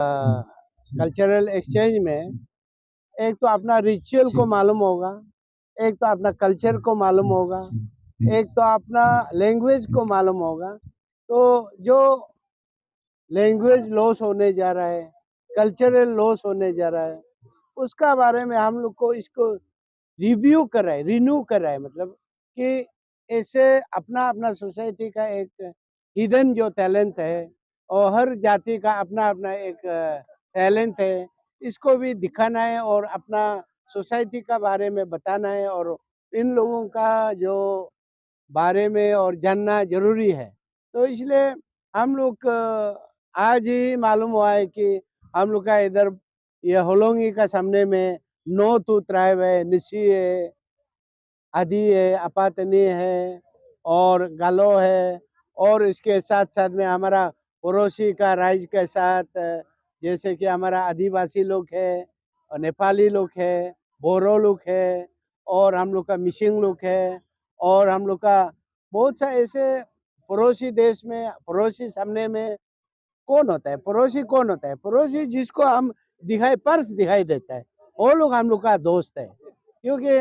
Cultural exchange में एक तो अपना रिचुअल को मालूम होगा, एक तो अपना कल्चर को मालूम होगा, एक तो अपना लैंग्वेज को मालूम होगा। तो जो लैंग्वेज लॉस होने जा रहा है, कल्चरल लॉस होने जा रहा है, उसका बारे में हम लोग को इसको रिव्यू कर रहा है, रिन्यू कर रहा है। मतलब कि ऐसे अपना अपना सोसाइटी का एक हिडन जो टैलेंट है और हर जाति का अपना अपना एक टैलेंट है, इसको भी दिखाना है और अपना सोसाइटी का बारे में बताना है और इन लोगों का जो बारे में और जानना जरूरी है। तो इसलिए हम लोग आज ही मालूम हुआ है कि हम लोग का इधर ये होलोंगी का सामने में नोतू ट्राइब है, निसी है, आदि है, अपातनी है और गालो है। और इसके साथ साथ में हमारा पड़ोसी का राज्य के साथ जैसे कि हमारा आदिवासी लोग है और नेपाली लोग है, बोरो लोग है और हम लोग का मिसिंग लोग है और हम लोग का बहुत सा ऐसे पड़ोसी देश में, पड़ोसी सामने में कौन होता है? पड़ोसी कौन होता है? पड़ोसी जिसको हम पर्स दिखाई देता है, वो लोग हम लोग का दोस्त है। क्योंकि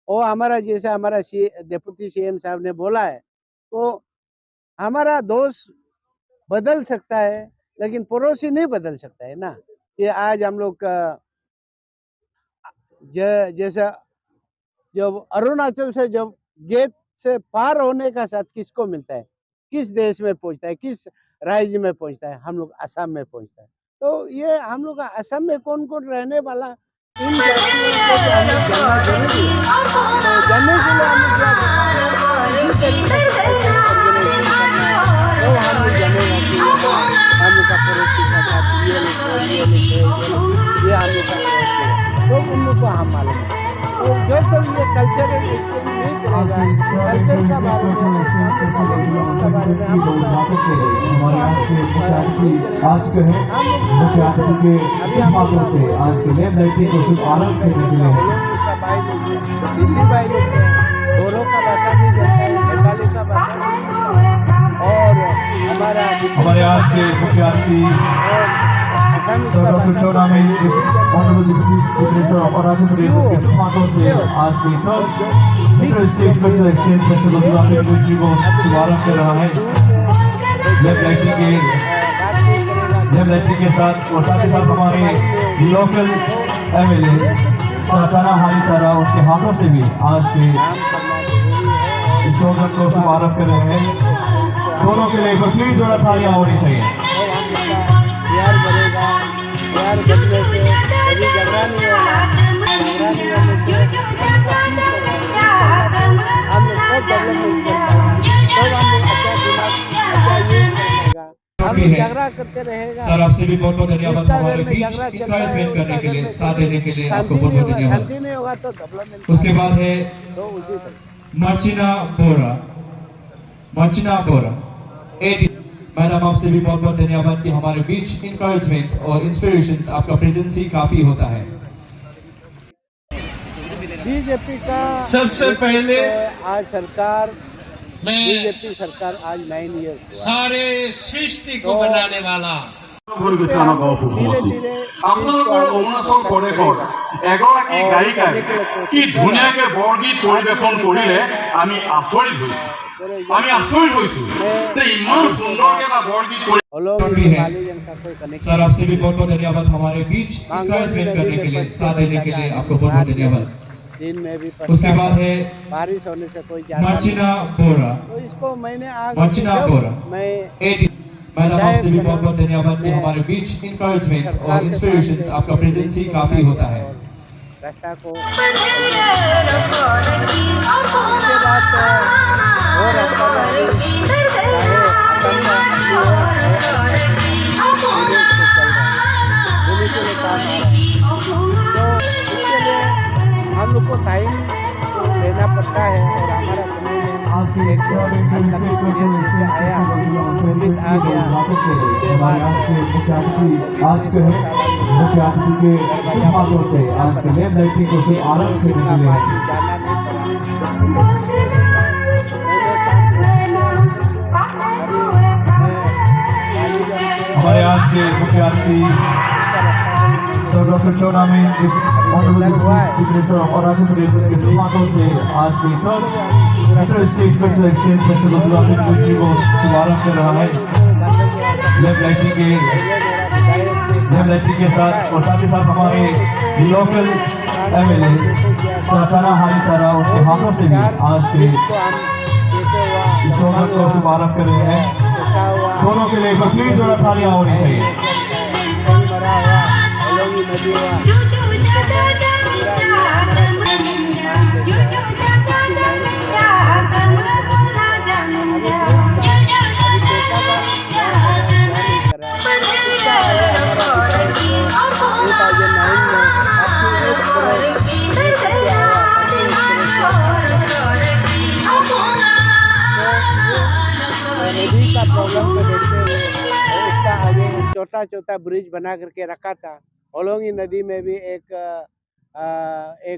वो हमारा जैसा हमारा डिप्टी सीएम साहब ने बोला है, तो हमारा दोस्त बदल सकता है लेकिन पड़ोसी नहीं बदल सकता है ना। कि आज हम लोग जैसा जब अरुणाचल से जब गेट से पार होने का साथ किसको मिलता है, किस देश में पहुंचता है, किस राज्य में पहुंचता है? हम लोग असम में पहुंचता है। तो ये हम लोग का असम में कौन कौन रहने वाला, इन जातियों को तो हम लोग जानना जरूरी है। तो जानने के लिए हम लोग क्या इसी तरीके से कल्चर ऑर्गेनाइजेशन करना है, तो हम लोग जानेगा कि हम लोग का पड़ोसी का साथ ये हम लोग का पड़ोसी है, तो उन लोग को हम मालूम है। तो जब तक ये कल्चरल एक्सचेंज नहीं करेगा, कल्चर का बारे में, लैंग्वेज का बारे में हम लोग ऋषि भाई लोग बोरो का भाषा भी जानता है, नेपाली का भाषा भी जानता है और हमारा हमारे आज के मुख्य अतिथि शुभारंभ कर रहा है के साथ और साथ ही साथ हमारे लोकल एमएलए सनातना हाली तारा उसके हाथों से भी आज के इस प्रोग्राम को शुभारंभ कर रहे हैं। दोनों के लिए प्लीज थोड़ा तालियां होनी चाहिए। प्यार बढ़ेगा, प्यार बढ़ने से कभी झगड़ा नहीं होगा, झगड़ा नहीं होने से हम लोग सब डेवलपमेंट कर पाएंगे, तब हम लोग अच्छा दिमाग, अच्छा यूज करेगा। हम लोग झगड़ा करते रहेगा, सर आपसे भी बहुत बहुत धन्यवाद हमारे बीच इंकरेजमेंट करने के लिए, साथ देने के लिए आपको बहुत बहुत धन्यवाद। शांति नहीं होगा तो डेवलपमेंट। उसके बाद है तो उसी तरह मर्चिना बोरा मैडम, आपसे भी बहुत बहुत धन्यवाद कि हमारे बीच इंकरेजमेंट और इंस्पिरेशंस, आपका प्रेजेंस ही काफी होता है। बीजेपी का सबसे पहले आज सरकार, बीजेपी मैं सरकार आज 9 इयर्स सारे सृष्टि को बनाने वाला আপোনালোকৰ অৰুণাচল প্ৰদেশৰ এগৰাকী গায়িকাই কি ধুনীয়াকে বৰগীত পৰিৱেশন কৰিলে আমি আচৰিত হৈছো যে ইমান সুন্দৰকে এটা বৰগীত सर आपसे भी बहुत बहुत धन्यवाद हमारे बीच इंकरेजमेंट करने के लिए, साथ देने के लिए आपको बहुत बहुत धन्यवाद। दिन में भी उसके बाद है बारिश होने से कोई मर्चिना बोरा तो इसको मैंने आज मैं मैडम, आपसे भी बहुत बहुत धन्यवाद कि हमारे बीच इंकरेजमेंट और इंस्पिरेशंस, आपका प्रेजेंस ही काफी होता है। रास्ता को उसके बाद वो रास्ता में हम लोग को टाइम तो लेना पड़ता है और हमारा समय में एक जैसे आया कोविड आ गया, उसके बाद जाना नहीं पड़ा। मैंने काम हमारे आज के मुख्य अतिथि सर डॉक्टर चौनामी और राज्य प्रदेश के समातों से आज के third inter state special exchange festival 2023 को शुभारंभ कर रहा है। लेफ्ट लाइटिंग के साथ और साथ ही साथ हमारे लोकल एमएलए सासाना हाली तारा उसके हाथों से भी आज के इस प्रोग्राम को शुभारंभ कर रहे हैं। दोनों के लिए प्लीज जोड़ा तालियां होनी चाहिए। नदी का प्रॉब्लम को देखते हुए उसका आगे छोटा छोटा ब्रिज बना करके रखा था। होलोंगी नदी में भी एक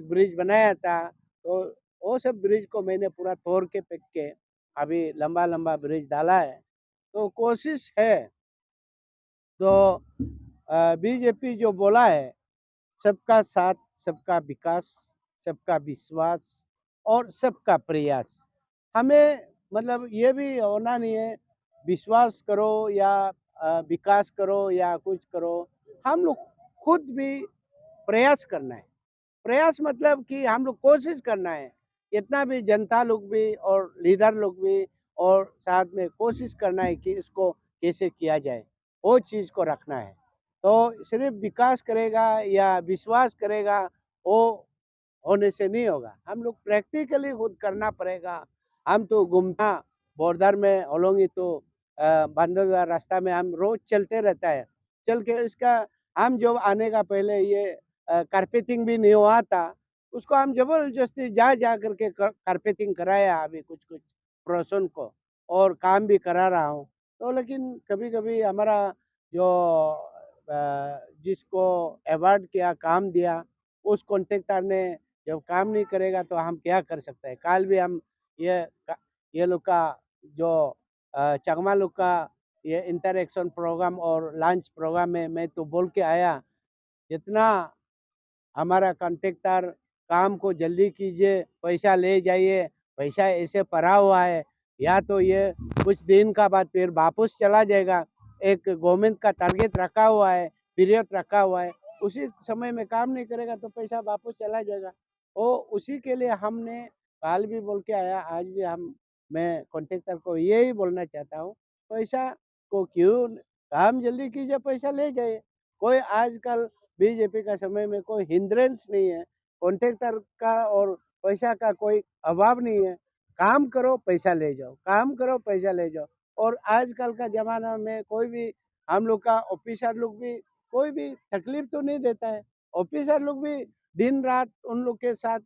ब्रिज बनाया था, तो वो सब ब्रिज को मैंने पूरा तोड़ के फेंक के अभी लंबा लंबा ब्रिज डाला है। तो कोशिश है, तो बीजेपी जो बोला है सबका साथ, सबका विकास, सबका विश्वास और सबका प्रयास, हमें मतलब ये भी होना नहीं है विश्वास करो या विकास करो या कुछ करो, हम लोग खुद भी प्रयास करना है। प्रयास मतलब कि हम लोग कोशिश करना है, इतना भी जनता लोग भी और लीडर लोग भी और साथ में कोशिश करना है कि इसको कैसे किया जाए, वो चीज़ को रखना है। तो सिर्फ विकास करेगा या विश्वास करेगा वो होने से नहीं होगा, हम लोग प्रैक्टिकली खुद करना पड़ेगा। हम तो घूमना बॉर्डर में होलोंगी तो बंधा हुआ रास्ता में हम रोज चलते रहता है, चल के इसका हम जो आने का पहले ये कारपेटिंग भी नहीं हुआ था, उसको हम जबरदस्ती जा करके कारपेटिंग कराया अभी कुछ प्रोसन को, और काम भी करा रहा हूँ। तो लेकिन कभी कभी हमारा जो जिसको अवार्ड किया काम दिया उस कॉन्ट्रैक्टर ने जब काम नहीं करेगा तो हम क्या कर सकते हैं। कल भी हम ये लोग का जो चकमा लोग का ये इंटरेक्शन प्रोग्राम और लंच प्रोग्राम में मैं तो बोल के आया, जितना हमारा कॉन्ट्रैक्टर काम को जल्दी कीजिए, पैसा ले जाइए, पैसा ऐसे पड़ा हुआ है, या तो ये कुछ दिन का बाद फिर वापस चला जाएगा। एक गवर्नमेंट का टारगेट रखा हुआ है, पीरियड रखा हुआ है, उसी समय में काम नहीं करेगा तो पैसा वापस चला जाएगा। वो उसी के लिए हमने कल भी बोल के आया, आज भी मैं कॉन्ट्रैक्टर को यही बोलना चाहता हूँ, पैसा को क्यों काम जल्दी कीजिए, पैसा ले जाइए। कोई आजकल बीजेपी का समय में कोई हिंद्रेंस नहीं है, कॉन्ट्रैक्टर का और पैसा का कोई अभाव नहीं है। काम करो पैसा ले जाओ, काम करो पैसा ले जाओ। और आजकल का ज़माना में कोई भी हम लोग का ऑफिसर लोग भी कोई भी तकलीफ तो नहीं देता है। ऑफिसर लोग भी दिन रात उन लोग के साथ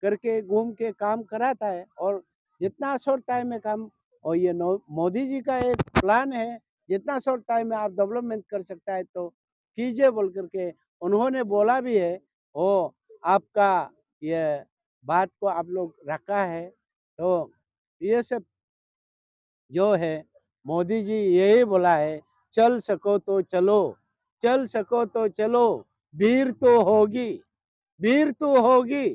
करके घूम के काम कराता है, और जितना शॉर्ट टाइम में काम, और ये मोदी जी का एक प्लान है, जितना शॉर्ट टाइम में आप डेवलपमेंट कर सकता है तो कीजिए बोल करके उन्होंने बोला भी है। वो आपका ये बात को आप लोग रखा है, तो ये सब जो है मोदी जी यही बोला है, चल सको तो चलो, चल सको तो चलो, भीड़ तो होगी, भीड़ तो होगी,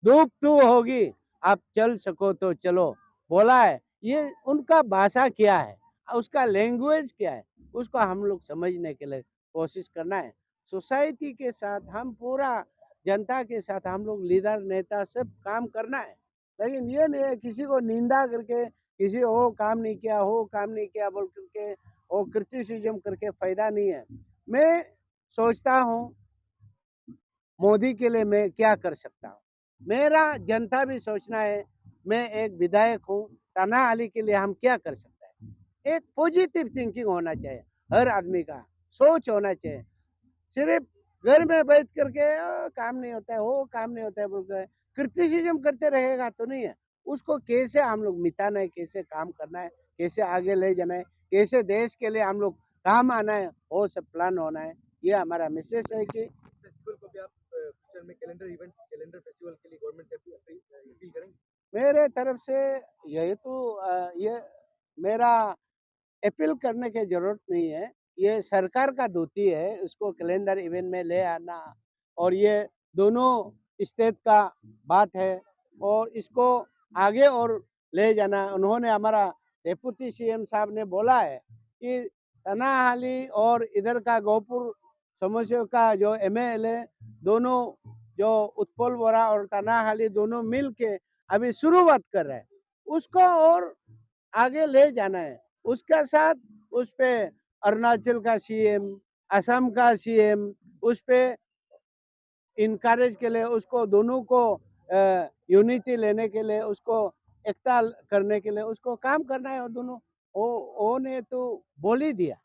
धूप तो होगी, आप चल सको तो चलो बोला है। ये उनका भाषा क्या है, उसका लैंग्वेज क्या है, उसको हम लोग समझने के लिए कोशिश करना है। सोसाइटी के साथ हम पूरा जनता के साथ हम लोग लीडर नेता सब काम करना है, लेकिन ये नहीं है किसी को निंदा करके किसी हो काम नहीं किया, हो काम नहीं किया बोल करके वो क्रिटिसिज्म करके फायदा नहीं है। मैं सोचता हूँ मोदी के लिए मैं क्या कर सकता हूँ, मेरा जनता भी सोचना है, मैं एक विधायक हूँ, तना अली के लिए हम क्या कर सकते हैं। एक पॉजिटिव थिंकिंग होना चाहिए, हर आदमी का सोच होना चाहिए। सिर्फ घर में बैठ करके काम नहीं होता है, वो काम नहीं होता है बोल कर क्रिटिसिज्म करते रहेगा तो नहीं है। उसको कैसे हम लोग मिटाना है, कैसे काम करना है, कैसे आगे ले जाना है, कैसे देश के लिए हम लोग काम आना है, वो सब प्लान होना है। ये हमारा मैसेज है कि फेस्टिवल को भी आप फ्यूचर में कैलेंडर फेस्टिवल के लिए गवर्नमेंट से अपील करेंगे? मेरे तरफ से ये मेरा अपील करने की जरूरत नहीं है, ये सरकार का ड्यूटी है, उसको कैलेंडर इवेंट में ले आना, और ये दोनों स्टेट का बात है और इसको आगे और ले जाना। उन्होंने, हमारा डेप्यूटी सीएम साहब ने बोला है कि तनाहाली और इधर का गोपुर समस्या का जो एमएलए दोनों, जो उत्पल बोरा और तनाहाली दोनों मिल के अभी शुरुआत कर रहे हैं, उसको और आगे ले जाना है। उसके साथ उस पे अरुणाचल का सीएम, असम का सीएम उस पे इनकरेज के लिए, उसको दोनों को यूनिटी लेने के लिए, उसको एकता करने के लिए उसको काम करना है। और दोनों वो ने तो बोल ही दिया।